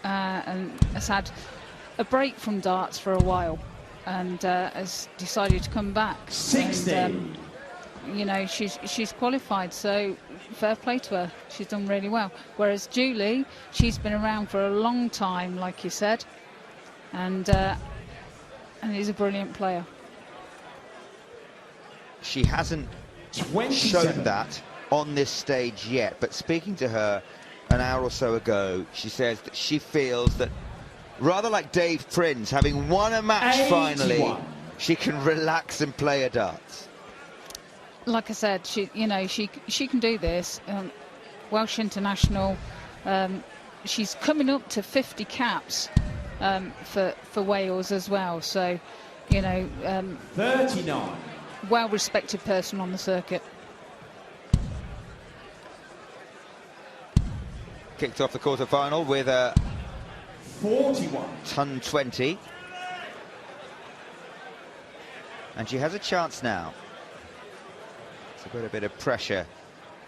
and has had a break from darts for a while, and has decided to come back. 60. And, you know, she's qualified, so fair play to her. She's done really well. Whereas Julie, she's been around for a long time, like you said, and is a brilliant player. She hasn't 27. shown that on this stage yet, but speaking to her an hour or so ago, she says that she feels that, rather like Dave Prince, having won a match 81. finally, she can relax and play her darts. Like I said, she can do this. Welsh international. She's coming up to 50 caps for Wales as well. So, you know, 39. well-respected person on the circuit. Kicked off the quarter-final with a 41. ton 20. And she has a chance now to put a bit of pressure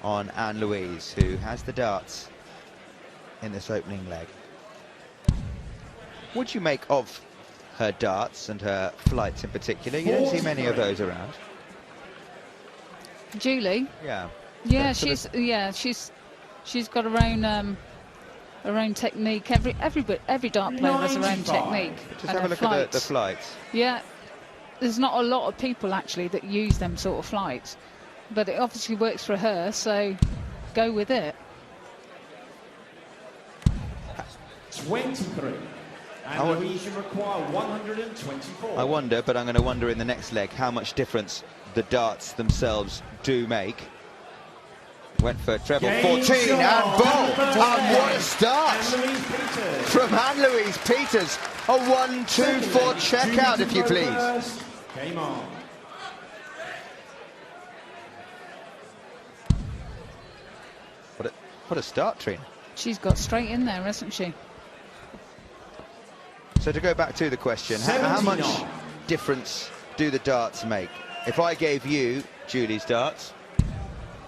on Anne-Louise, who has the darts in this opening leg. What do you make of her darts and her flights in particular? You don't see many of those around. Julie. Yeah. Yeah, she's got her own technique. Every dart player has their own 95. technique. Just have a look at the flights. Yeah, there's not a lot of people actually that use them sort of flights, but it obviously works for her, so go with it. 23. And Louise require 124. I wonder, but I'm going to wonder in the next leg how much difference the darts themselves do make. Went for treble 14 and bowl. And what a start from Anne-Louise Peters. A 1-2-4 checkout, if you please. Game on. What a start, Trina. She's got straight in there, hasn't she? So to go back to the question, how much difference do the darts make? If I gave you Julie's darts,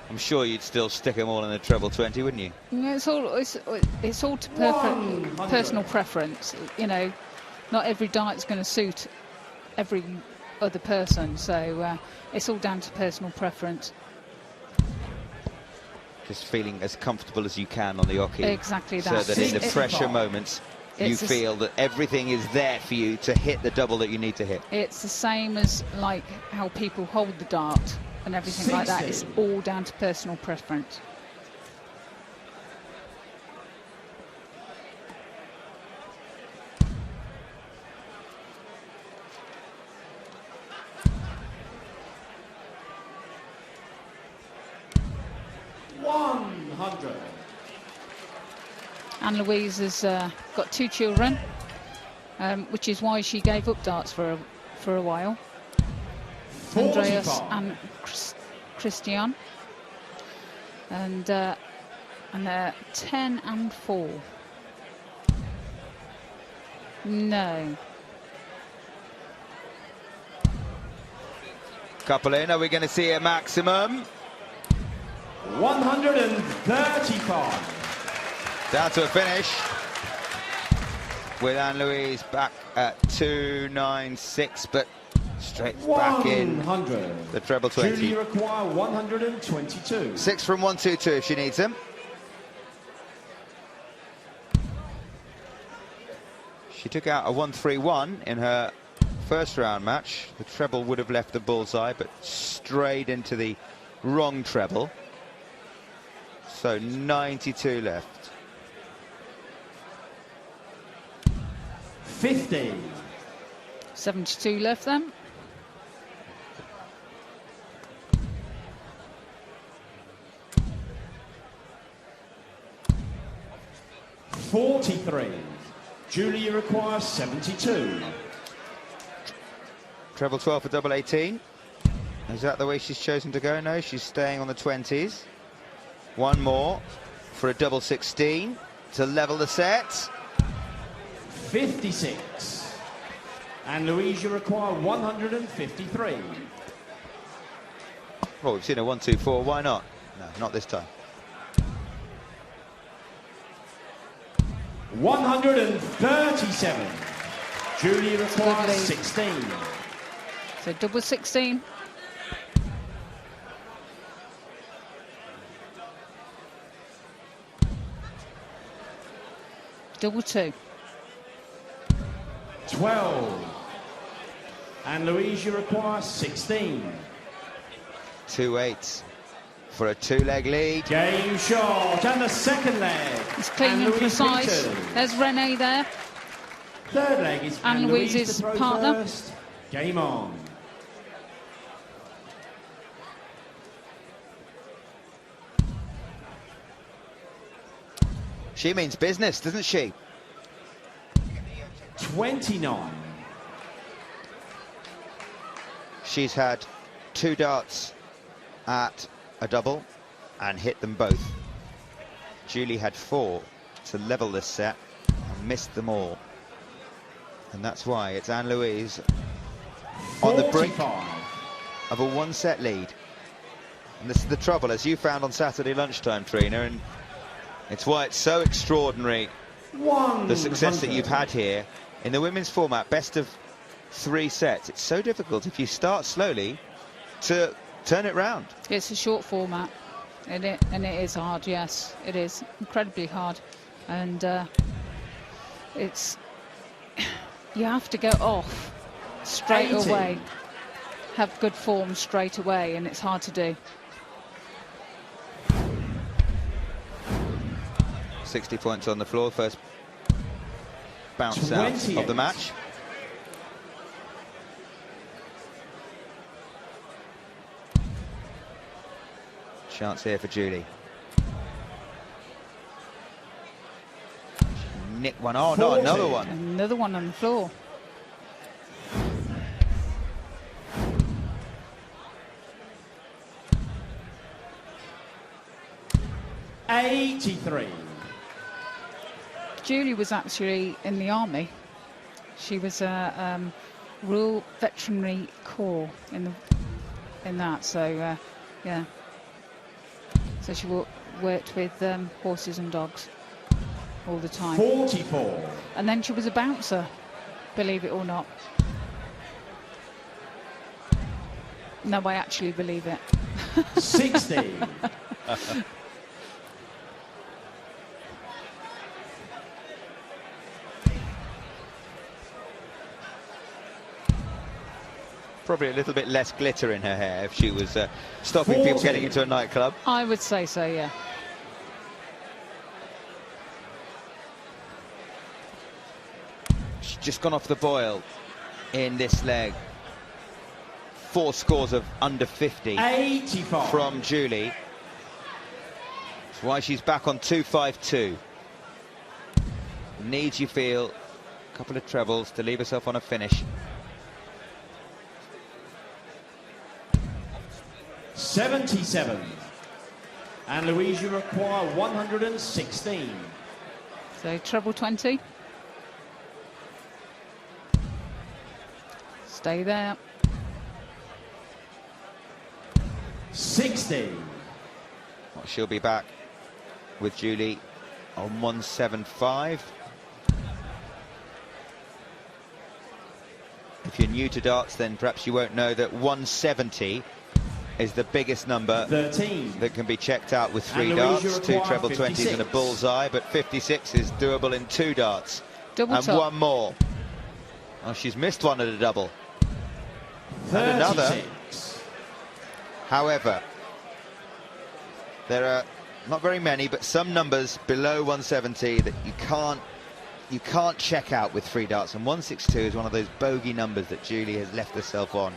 I'm sure you'd still stick them all in the treble 20, wouldn't you? Yeah, it's all to personal preference. You know, not every dart's going to suit every other person, so it's all down to personal preference. Just feeling as comfortable as you can on the oche. Exactly that. So that in the pressure moments, you feel that everything is there for you to hit the double that you need to hit. It's the same as like how people hold the dart and everything like that. It's all down to personal preference. Anne-Louise has got 2 children, which is why she gave up darts for a while. 45. Andreas and Christian, and they're 10 and 4. No. Couple in, are we going to see a maximum? 135. Down to a finish with Anne-Louise back at 296, but straight back in the treble 20. Julie require 122. 6 from 122 if she needs them. She took out a 131 in her first round match. The treble would have left the bullseye, but strayed into the wrong treble. So 92 left. 50. 72 left then. $43. Julie requires 72. Treble 12 for double 18. Is that the way she's chosen to go? No, she's staying on the 20s. One more for a double 16 to level the set. 56. And Louise, you require 153. Well, we've seen a 1-2-4. Why not? No, not this time. 137. Julie requires 16. So double 16. Double 2. 12. And Louise, you require 16. 2-8 for a 2-leg lead. Game shot, and the second leg. It's clean and precise. There's Renee there. Third leg is Anne Louise's to throw partner. First. Game on. She means business, doesn't she? 29. She's had 2 darts at a double and hit them both. Julie had 4 to level this set and missed them all. And that's why it's Anne Louise on the brink of a 1-set lead. And this is the trouble, as you found on Saturday lunchtime, Trina, and it's why it's so extraordinary, the success that you've had here in the women's format, best of 3 sets. It's so difficult if you start slowly to turn it round. It's a short format, and it is hard. Yes, it is incredibly hard, and it's you have to go off straight 80. away, have good form straight away, and it's hard to do. 60 points on the floor, first bounce out of the match. Chance here for Julie. Nick one. Oh, no, another one. Another one on the floor. '83. Julie was actually in the army. She was a Royal Veterinary Corps in that. So yeah. So she worked with horses and dogs all the time. 44. And then she was a bouncer, believe it or not. No, I actually believe it. 60. Probably a little bit less glitter in her hair if she was stopping 40. people getting into a nightclub. I would say so, yeah. She's just gone off the boil in this leg. 4 scores of under 50 85. from Julie. That's why she's back on 2-5-2. Needs, you feel, a couple of trebles to leave herself on a finish. 77. And Louise, you require 116. So treble 20. Stay there. 60. Well, she'll be back with Julie on 175. If you're new to darts, then perhaps you won't know that 170 is the biggest number 13. that can be checked out with 3 And Louise, you darts, 2 require treble 20s 56. and a bullseye, but 56 is doable in 2 darts. Double and top. 1 more. Oh, she's missed one at a double. And another. 36. However, there are not very many, but some numbers below 170 that you can't check out with 3 darts, and 162 is one of those bogey numbers that Julie has left herself on.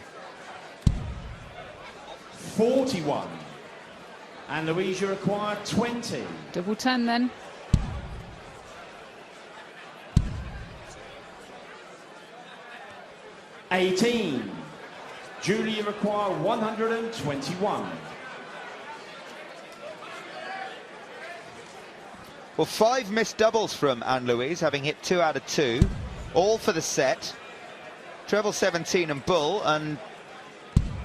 41. And Louise, you require 20. Double 10 then. '18. Julie, you require 121. Well, 5 missed doubles from Anne Louise, having hit 2 out of 2, all for the set. Treble 17 and bull, and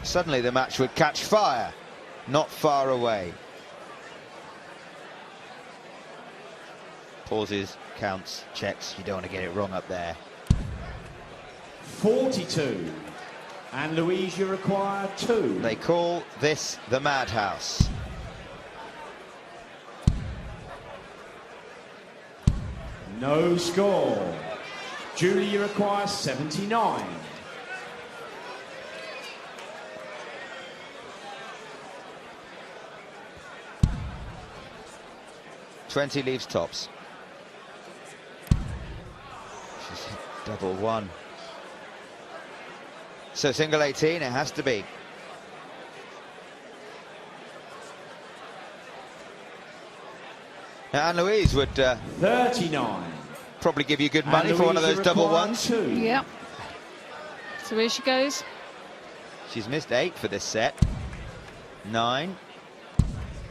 suddenly the match would catch fire, not far away. Pauses, counts, checks. You don't want to get it wrong up there. 42. And Louise, you require 2. They call this the madhouse. No score. Julie, you require 79. Twenty leaves tops. She's hit double 1. So single 18, it has to be. Now, Anne-Louise would 39. probably give you good money for one of those double ones. 2. Yep. So here she goes. She's missed 8 for this set. 9.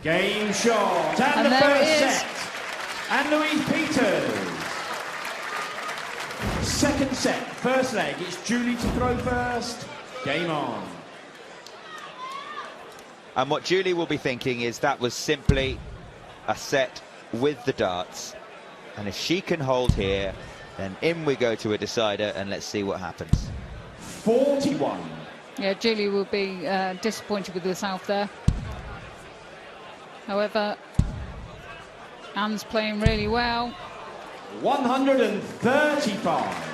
Game shot. And the there first it is. set. And Louise Peters. Second set, first leg. It's Julie to throw first. Game on. And what Julie will be thinking is that was simply a set with the darts. And if she can hold here, then in we go to a decider, and let's see what happens. 41. Yeah, Julie will be disappointed with herself there. However, Anne's playing really well. 135.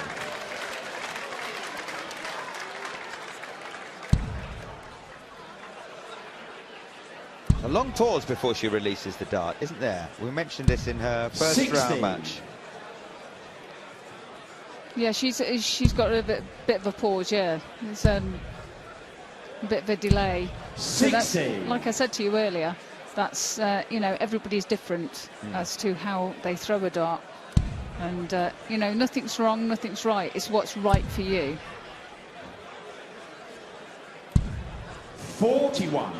A long pause before she releases the dart, isn't there? We mentioned this in her first 60. round match. Yeah, she's got a bit of a pause. Yeah, it's a bit of a delay. So that's, 60. like I said to you earlier, that's you know, everybody's different as to how they throw a dart, and you know, nothing's wrong, nothing's right. It's what's right for you. 41.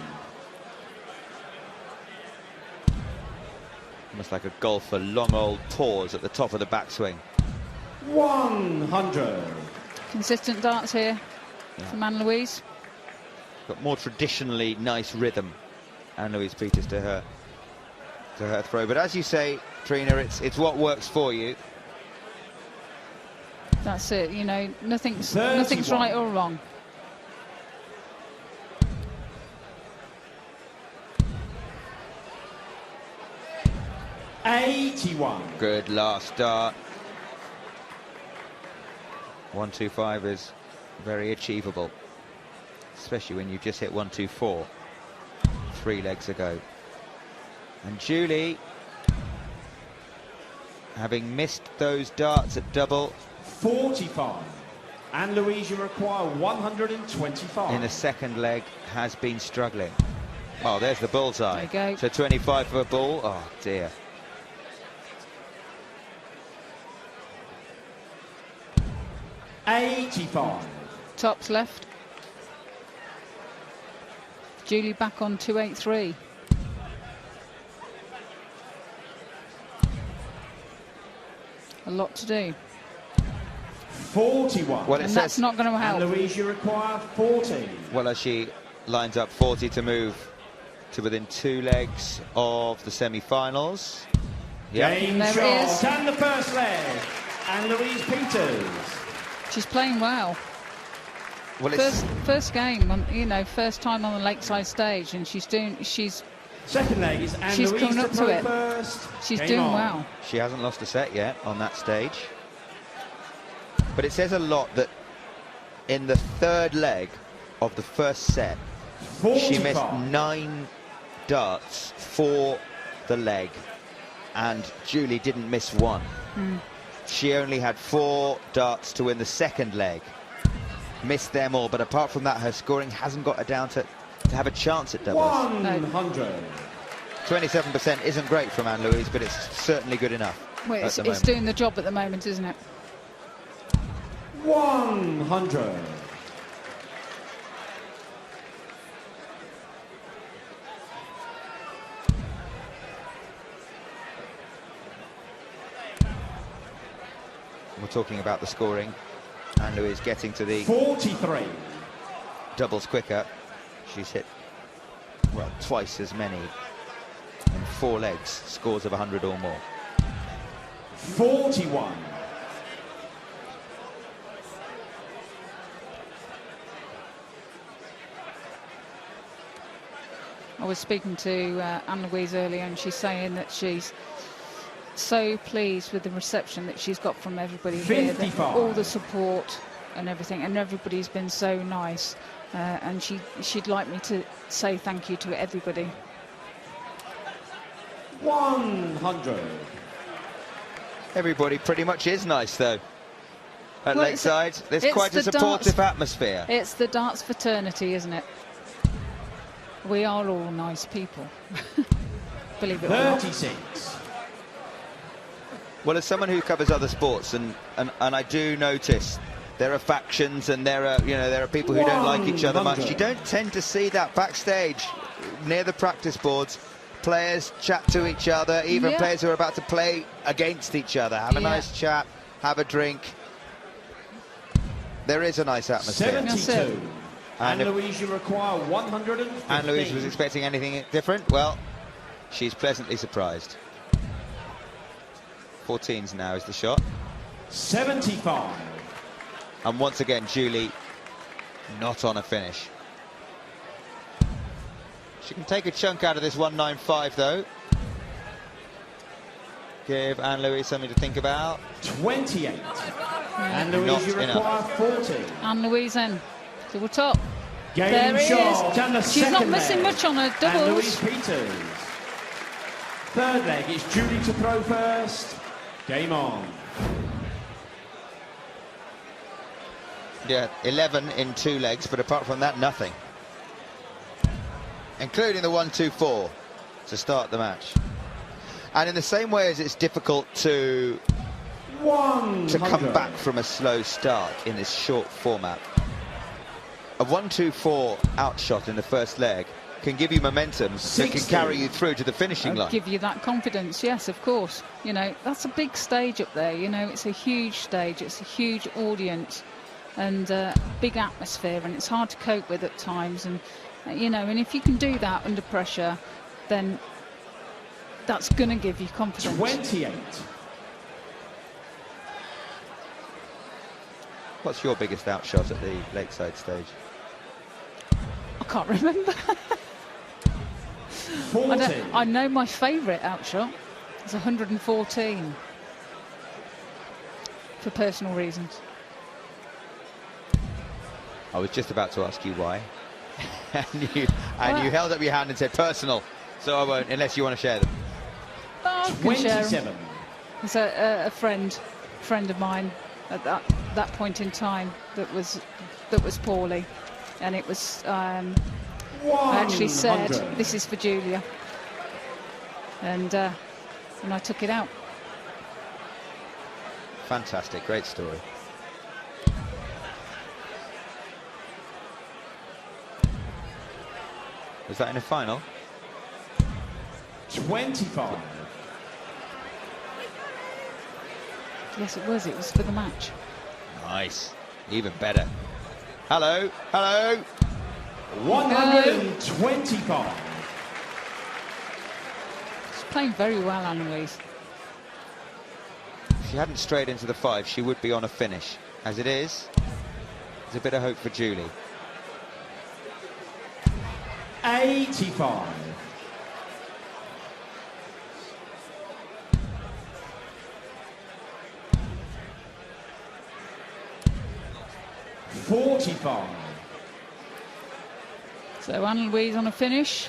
Almost like a golfer, long old pause at the top of the backswing. 100. Consistent darts here from Anne-Louise. Got more traditionally nice rhythm, Anne-Louise Peters, to her throw. But as you say, Trina, it's what works for you. That's it. You know, nothing's 31. right or wrong. $81. Good last dart. 125 is very achievable, especially when you just hit 124 3 legs ago. And Julie, having missed those darts at double 45. And Louise, you require 125. in the second leg, has been struggling. Oh, there's the bullseye. There you go. So 25 for a ball. Oh dear. $85. Tops left. Julie back on 283. A lot to do. 41. Well, it And says, that's not going to And help. Louise, you require 40. well, as she lines up 40 to move to within 2 legs of the semi-finals. Yep. Game There it shot. is. And the first leg. And Louise Peters. She's playing well. Well, it's First game, you know, first time on the Lakeside stage, and she's Second leg is Anne She's Louise coming up to throw it. first. she's Game doing on. well. She hasn't lost a set yet on that stage. But it says a lot that in the third leg of the first set, 45. she missed 9 darts for the leg, and Julie didn't miss 1. She only had 4 darts to win the second leg. Missed them all, but apart from that, her scoring hasn't got her down to have a chance at doubles. 100. 27% isn't great from Anne-Louise, but it's certainly good enough. Well, at it's the moment. doing the job at the moment, isn't it? 100. We're talking about the scoring. Anne-Louise getting to the 43. doubles quicker. She's hit, well, twice as many in 4 legs, scores of 100 or more. 41. I was speaking to Anne-Louise earlier, and she's saying that she's so pleased with the reception that she's got from everybody here, that all the support and everything, and everybody's been so nice, and she'd like me to say thank you to everybody. 100. Everybody pretty much is nice, though. At Lakeside, there's quite a supportive atmosphere. It's the darts fraternity, isn't it? We are all nice people. Believe it or not. 36. Well, as someone who covers other sports, and I do notice there are factions, and there are people who don't like each other much. You don't tend to see that backstage near the practice boards. Players chat to each other, even players who are about to play against each other. Have a nice chat, have a drink. There is a nice atmosphere. 72. Anne-Louise, you require 150. Anne-Louise was expecting anything different. Well, she's pleasantly surprised. 14s now is the shot. 75. And once again, Julie not on a finish. She can take a chunk out of this 195, though. Give Anne-Louise something to think about. 28. Anne-Louise, you require 40. Anne-Louise in. Double top. Game there it shot. is. She's not missing much on her doubles. Anne-Louise Peters. Third leg, it's Julie to throw first. Game on. Yeah, 11 in 2 legs, but apart from that, nothing. Including the 1-2-4 to start the match. And in the same way as it's difficult to come back from a slow start in this short format, a 1-2-4 outshot in the first leg can give you momentum that can carry you through to the finishing line. Give you that confidence, yes, of course. You know, that's a big stage up there. You know, it's a huge stage, it's a huge audience, and big atmosphere, and it's hard to cope with at times. And you know, and if you can do that under pressure, then that's going to give you confidence. 28. What's your biggest outshot at the Lakeside stage? I can't remember. 40. I know my favourite outshot is 114 for personal reasons. I was just about to ask you why. and you held up your hand and said personal, so I won't, unless you want to share them. I can share them. It's a friend of mine at that point in time that was poorly, and it was I actually said, this is for Julia, and I took it out. Fantastic, great story. Was that in a final? 25. Yes, it was. It was for the match. Nice. Even better. Hello. Hello. 125. She's playing very well, Anne-Louise. If she hadn't strayed into the 5, she would be on a finish. As it is, there's a bit of hope for Julie. 85. 45. So Anne-Louise on a finish.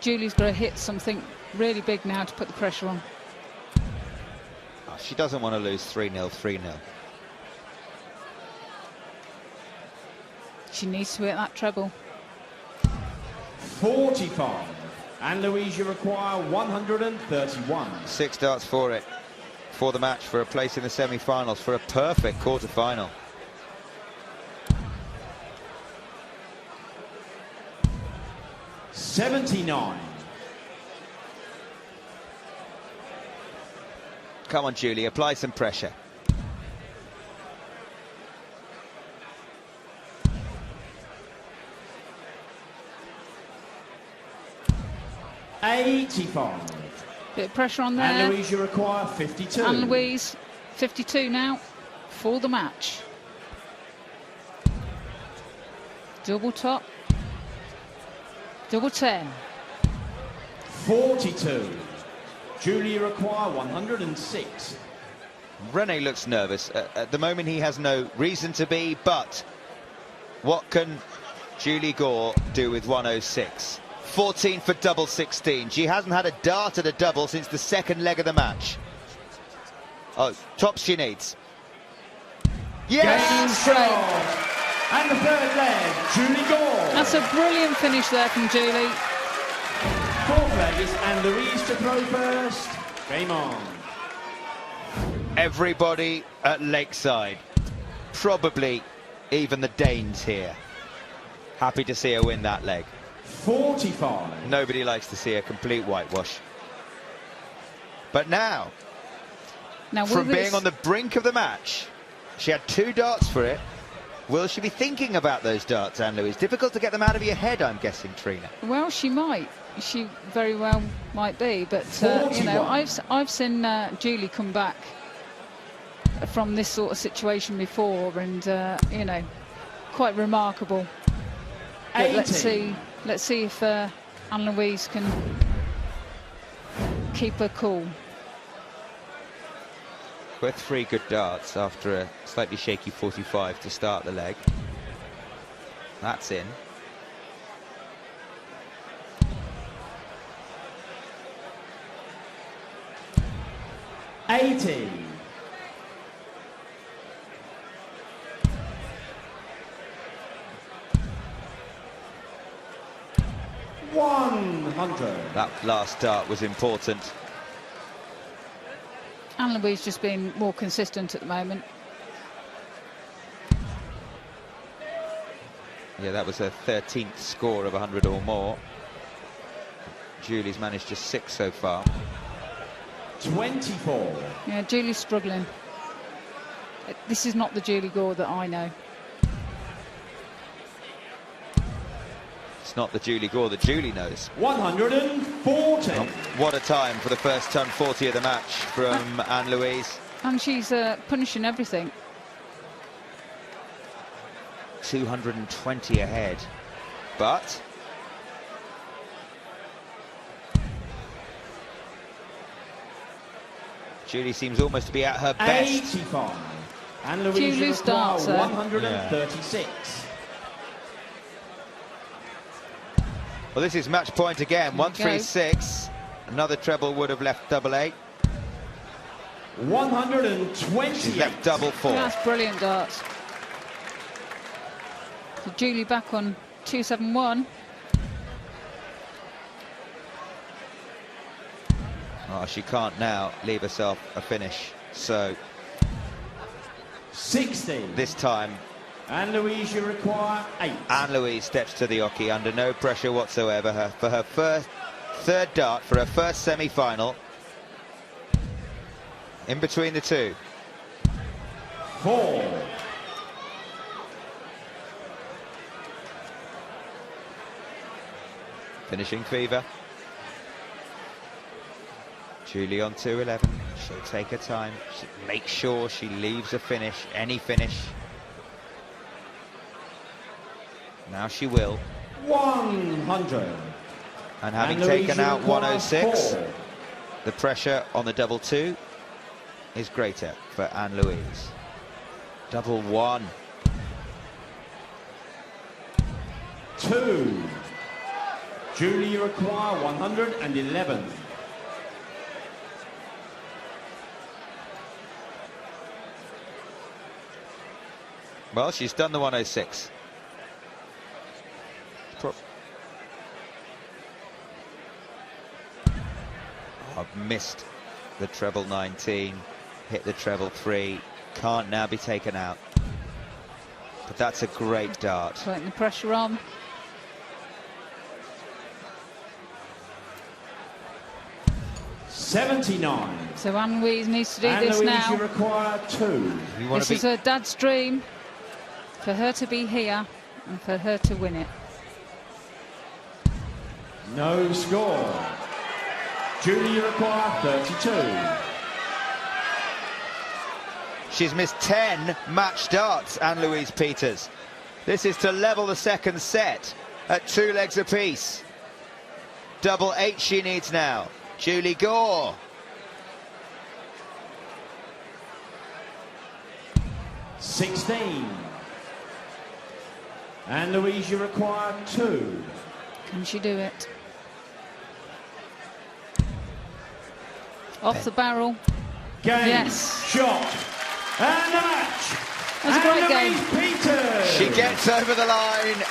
Julie's got to hit something really big now to put the pressure on. Oh, she doesn't want to lose 3-0, 3-0. She needs to hit that treble. 45. Anne-Louise, you require 131. 6 darts for it, for the match, for a place in the semi-finals, for a perfect quarter-final. $79. Come on, Julie, apply some pressure. $85. Bit of pressure on there. Anne-Louise, you require 52. Anne-Louise, 52 now for the match. Double top. Double 10. 42. Julie, you require 106. Rene looks nervous. At the moment, he has no reason to be, but what can Julie Gore do with 106? 14 for double 16. She hasn't had a dart at a double since the second leg of the match. Oh, tops she needs. Yes! Game shot. And the third leg, Julie Gore. That's a brilliant finish there from Julie. Fourth leg is Anne-Louise to throw first. Game on. Everybody at Lakeside, probably even the Danes here, happy to see her win that leg. 45. Nobody likes to see a complete whitewash. But now, from being on the brink of the match, she had 2 darts for it. Will she be thinking about those darts, Anne-Louise? Difficult to get them out of your head, I'm guessing, Trina. Well, she might. She very well might be. But, you know, I've seen Julie come back from this sort of situation before, and, you know, quite remarkable. But let's see if Anne-Louise can keep her cool. With 3 good darts after a slightly shaky 45 to start the leg. That's in. $80. $100. That last dart was important. Anne-Louise just being more consistent at the moment. Yeah, that was her 13th score of 100 or more. Julie's managed just 6 so far. 24. Yeah, Julie's struggling. This is not the Julie Gore that I know. It's not the Julie Gore that Julie knows. 140. Oh, what a time for the first ton 40 of the match from Anne-Louise. And she's punishing everything. 220 ahead. But Julie seems almost to be at her best. 85. Anne-Louise Few loose darts there. 136. Well, this is match point again. 136. Another treble would have left double 8. 120. She's left double 4. That's brilliant darts. So Julie back on 271. Oh, she can't now leave herself a finish. So 60. this time, Anne-Louise, you require 8. Anne-Louise steps to the hockey under no pressure whatsoever. For her third dart, for her first semi-final. In between the two. 4. Finishing fever. Julie on 211. She'll take her time. She'll make sure she leaves a finish, any finish. Now she will. 100. And having Anne-Louise, taken you out require 106, 4. the pressure on the double 2 is greater for Anne-Louise. Double 1. 2. Julie, you require 111. Well, she's done the 106. I've missed the treble 19, hit the treble 3, can't now be taken out. But that's a great dart. Putting the pressure on. $79. So Anne-Louise needs to do this Anne-Louise, now. you require 2. This is her dad's dream, for her to be here and for her to win it. No score. Julie, you require 32. She's missed 10 match darts, Anne-Louise Peters. This is to level the second set at 2 legs apiece. Double 8 she needs now. Julie Gore. 16. And Louise, you require 2. Can she do it? Off the barrel. Game, Yes. shot, and the match. That was a great Anne-Louise game. Peters. She gets over the line.